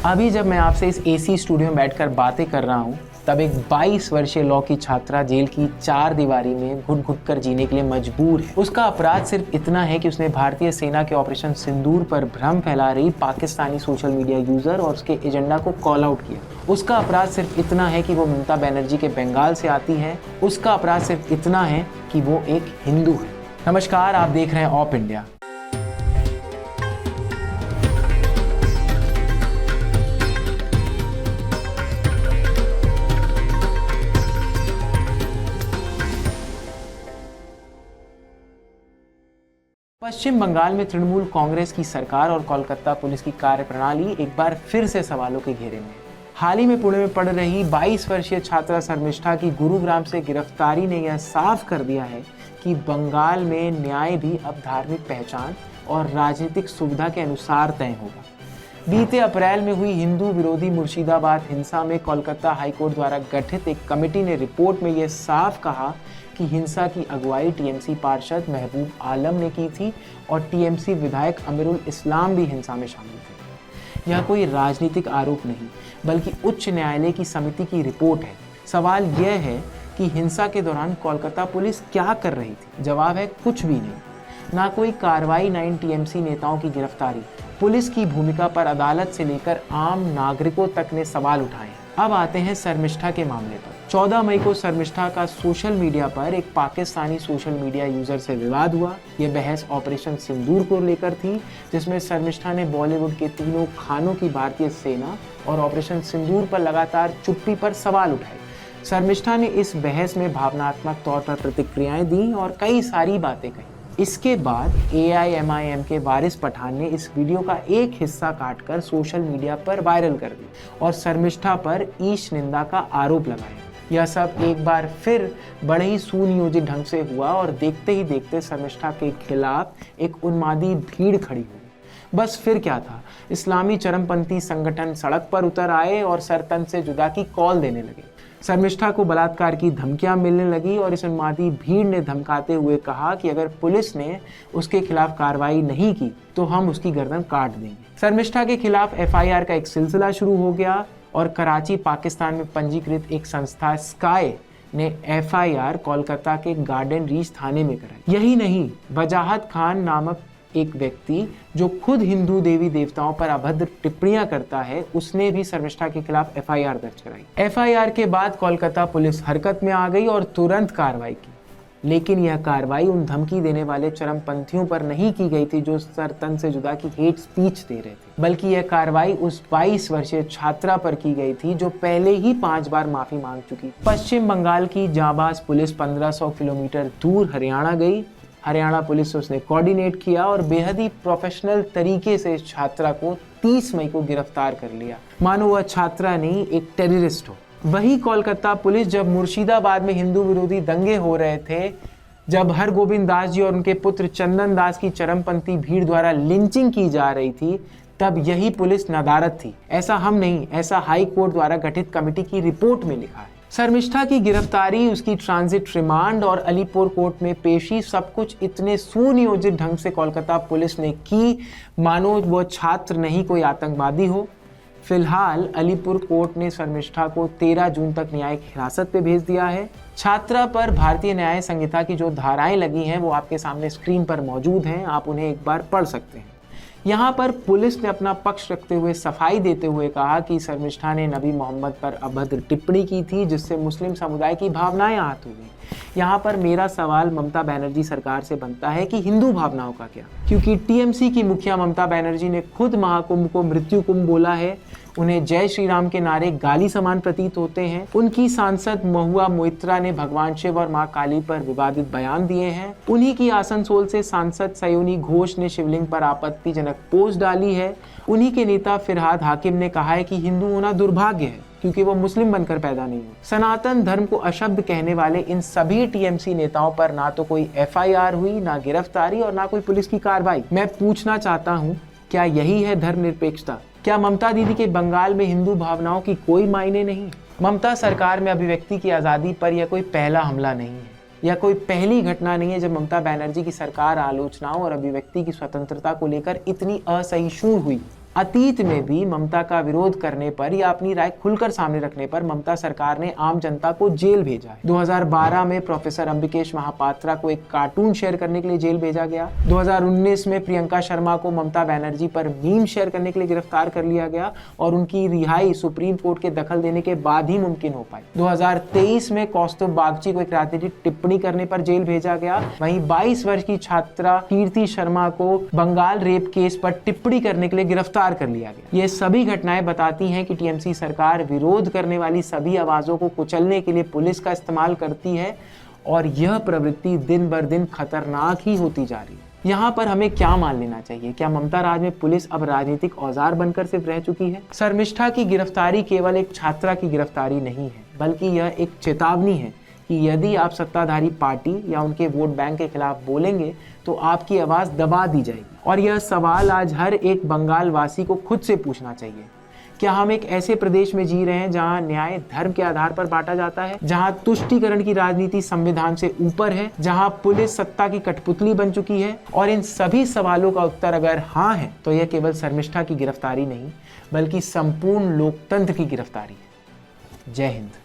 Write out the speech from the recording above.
अभी जब मैं आपसे इस एसी स्टूडियो में बैठकर बातें कर रहा हूँ, तब एक 22 वर्षीय लॉ की छात्रा जेल की 4 दीवारी में घुट घुट कर जीने के लिए मजबूर है। उसका अपराध सिर्फ इतना है कि उसने भारतीय सेना के ऑपरेशन सिंदूर पर भ्रम फैला रही पाकिस्तानी सोशल मीडिया यूजर और उसके एजेंडा को कॉल आउट किया। उसका अपराध सिर्फ इतना है कि वो ममता बनर्जी के बंगाल से आती है। उसका अपराध सिर्फ इतना है कि वो एक हिंदू है। नमस्कार, आप देख रहे हैं ऑप इंडिया। पश्चिम बंगाल में तृणमूल कांग्रेस की सरकार और कोलकाता पुलिस की कार्यप्रणाली एक बार फिर से सवालों के घेरे में है। हाल ही में पुणे में पढ़ रही 22 वर्षीय छात्रा शर्मिष्ठा की गुरुग्राम से गिरफ्तारी ने यह साफ कर दिया है कि बंगाल में न्याय भी अब धार्मिक पहचान और राजनीतिक सुविधा के अनुसार तय होगा। बीते अप्रैल में हुई हिंदू विरोधी मुर्शिदाबाद हिंसा में कोलकाता हाईकोर्ट द्वारा गठित एक कमेटी ने रिपोर्ट में यह साफ कहा कि हिंसा की अगुवाई टीएमसी पार्षद महबूब आलम ने की थी और टीएमसी विधायक अमीरुल इस्लाम भी हिंसा में शामिल थे। यह कोई राजनीतिक आरोप नहीं, बल्कि उच्च न्यायालय की समिति की रिपोर्ट है। सवाल यह है कि हिंसा के दौरान कोलकाता पुलिस क्या कर रही थी? जवाब है कुछ भी नहीं। ना कोई कार्रवाई, ना इन टीएमसी नेताओं की गिरफ्तारी। पुलिस की भूमिका पर अदालत से लेकर आम नागरिकों तक ने सवाल उठाए। अब आते हैं शर्मिष्ठा के मामले पर। 14 मई को शर्मिष्ठा का सोशल मीडिया पर एक पाकिस्तानी सोशल मीडिया यूजर से विवाद हुआ। यह बहस ऑपरेशन सिंदूर को लेकर थी, जिसमें शर्मिष्ठा ने बॉलीवुड के तीनों खानों की भारतीय सेना और ऑपरेशन सिंदूर पर लगातार चुप्पी पर सवाल उठाए। शर्मिष्ठा ने इस बहस में भावनात्मक तौर पर प्रतिक्रियाएं दी और कई सारी बातें कही। इसके बाद AIMIM के वारिस पठान ने इस वीडियो का एक हिस्सा काटकर सोशल मीडिया पर वायरल कर दी और शर्मिष्ठा पर ईश निंदा का आरोप लगाया। यह सब एक बार फिर बड़े ही सुनियोजित ढंग से हुआ और देखते ही देखते शर्मिष्ठा के खिलाफ एक उन्मादी भीड़ खड़ी हुई। बस फिर क्या था, इस्लामी चरमपंथी संगठन सड़क पर उतर आए और सरतन से जुदा की कॉल देने लगे। शर्मिष्ठा को बलात्कार की धमकियां मिलने लगी और इस उन्मादी भीड़ ने धमकाते हुए कहा कि अगर पुलिस ने उसके खिलाफ कार्रवाई नहीं की तो हम उसकी गर्दन काट देंगे। शर्मिष्ठा के खिलाफ FIR का एक सिलसिला शुरू हो गया और कराची, पाकिस्तान में पंजीकृत एक संस्था स्काई ने FIR कोलकाता के गार्डन रीच थाने में कराई। यही नहीं, वजाहत खान नामक एक व्यक्ति जो खुद हिंदू देवी देवताओं पर अभद्र टिप्पणियां करता है, उसने भी शर्मिष्ठा के खिलाफ FIR दर्ज कराई। FIR के बाद कोलकाता पुलिस हरकत में आ गई और तुरंत कार्रवाई की। लेकिन यह कार्रवाई उन धमकी देने वाले चरमपंथियों पर नहीं की गई थी जो सरतन से जुदा की हेट स्पीच दे रहे थे, बल्कि यह कार्रवाई उस 22 वर्षीय छात्रा पर की गई थी जो पहले ही 5 बार माफी मांग चुकी। पश्चिम बंगाल की जाबाज पुलिस 1500 किलोमीटर दूर हरियाणा गई। हरियाणा पुलिस से उसने कोऑर्डिनेट किया और बेहद ही प्रोफेशनल तरीके से इस छात्रा को 30 मई को गिरफ्तार कर लिया, मानो वह छात्रा नहीं एक टेररिस्ट हो। वही कोलकाता पुलिस जब मुर्शिदाबाद में हिंदू विरोधी दंगे हो रहे थे, जब हरगोविंद दास जी और उनके पुत्र चंदन दास की चरमपंथी भीड़ द्वारा लिंचिंग की जा रही थी, तब यही पुलिस नदारद थी। ऐसा हम नहीं, ऐसा हाई कोर्ट द्वारा गठित कमेटी की रिपोर्ट में लिखा है। शर्मिष्ठा की गिरफ्तारी, उसकी ट्रांजिट रिमांड और अलीपुर कोर्ट में पेशी, सब कुछ इतने सुनियोजित ढंग से कोलकाता पुलिस ने की मानो वो छात्र नहीं कोई आतंकवादी हो। फिलहाल अलीपुर कोर्ट ने शर्मिष्ठा को 13 जून तक न्यायिक हिरासत पे भेज दिया है। छात्रा पर भारतीय न्याय संहिता की जो धाराएं लगी हैं वो आपके सामने स्क्रीन पर मौजूद हैं, आप उन्हें एक बार पढ़ सकते हैं। यहाँ पर पुलिस ने अपना पक्ष रखते हुए सफाई देते हुए कहा कि शर्मिष्ठा ने नबी मोहम्मद पर अभद्र टिप्पणी की थी, जिससे मुस्लिम समुदाय की भावनाएं आहत हो गई। यहाँ पर मेरा सवाल ममता बनर्जी सरकार से बनता है कि हिंदू भावनाओं का क्या? क्योंकि टीएमसी की मुखिया ममता बनर्जी ने खुद महाकुंभ को मृत्यु कुंभ बोला है। उन्हें जय श्री राम के नारे गाली समान प्रतीत होते हैं। उनकी सांसद महुआ मोइत्रा ने भगवान शिव और मां काली पर विवादित बयान दिए हैं। उन्हीं की आसनसोल से सांसद सयोनी घोष ने शिवलिंग पर आपत्तिजनक पोस्ट डाली है। उन्हीं के नेता फिरहाद हाकिम ने कहा है कि हिंदू होना दुर्भाग्य है क्योंकि वो मुस्लिम बनकर पैदा नहीं हुए। सनातन धर्म को अशब्द कहने वाले इन सभी टीएमसी नेताओं पर ना तो कोई FIR हुई, ना गिरफ्तारी और ना कोई पुलिस की कार्रवाई। मैं पूछना चाहता हूँ, क्या यही है धर्मनिरपेक्षता? क्या ममता दीदी के बंगाल में हिंदू भावनाओं की कोई मायने नहीं? ममता सरकार में अभिव्यक्ति की आज़ादी पर यह कोई पहला हमला नहीं है, यह कोई पहली घटना नहीं है जब ममता बनर्जी की सरकार आलोचनाओं और अभिव्यक्ति की स्वतंत्रता को लेकर इतनी असहिष्णु हुई। अतीत में भी ममता का विरोध करने पर या अपनी राय खुलकर सामने रखने पर ममता सरकार ने आम जनता को जेल भेजा है। 2012 में प्रोफेसर अंबिकेश महापात्रा को एक कार्टून शेयर करने के लिए जेल भेजा गया। 2019 में प्रियंका शर्मा को ममता बनर्जी पर मीम शेयर करने के लिए गिरफ्तार कर लिया गया और उनकी रिहाई सुप्रीम कोर्ट के दखल देने के बाद ही मुमकिन हो पाई। 2023 में कौस्तुभ बागची को एक राजनीतिक टिप्पणी करने पर जेल भेजा गया। वहीं 22 वर्ष की छात्रा कीर्ति शर्मा को बंगाल रेप केस पर टिप्पणी करने के लिए गिरफ्तार कर लिया गया। ये सभी घटनाएं बताती हैं कि टीएमसी सरकार विरोध करने वाली सभी आवाजों को कुचलने के लिए पुलिस का इस्तेमाल करती है और यह प्रवृत्ति दिन बर दिन खतरनाक ही होती जा रही है। यहाँ पर हमें क्या मान लेना चाहिए? क्या ममता राज में पुलिस अब राजनीतिक औजार बनकर सिर्फ रह चुकी है? शर्मिष्ठा की गिरफ्तारी केवल एक छात्रा की गिरफ्तारी नहीं है, बल्कि यह एक चेतावनी है कि यदि आप सत्ताधारी पार्टी या उनके वोट बैंक के खिलाफ बोलेंगे तो आपकी आवाज दबा दी जाएगी। और यह सवाल आज हर एक बंगाल वासी को खुद से पूछना चाहिए। क्या हम एक ऐसे प्रदेश में जी रहे हैं जहां न्याय धर्म के आधार पर बांटा जाता है, जहां तुष्टीकरण की राजनीति संविधान से ऊपर है, जहां पुलिस सत्ता की कठपुतली बन चुकी है? और इन सभी सवालों का उत्तर अगर हाँ है तो यह केवल शर्मिष्ठा की गिरफ्तारी नहीं बल्कि संपूर्ण लोकतंत्र की गिरफ्तारी है। जय हिंद।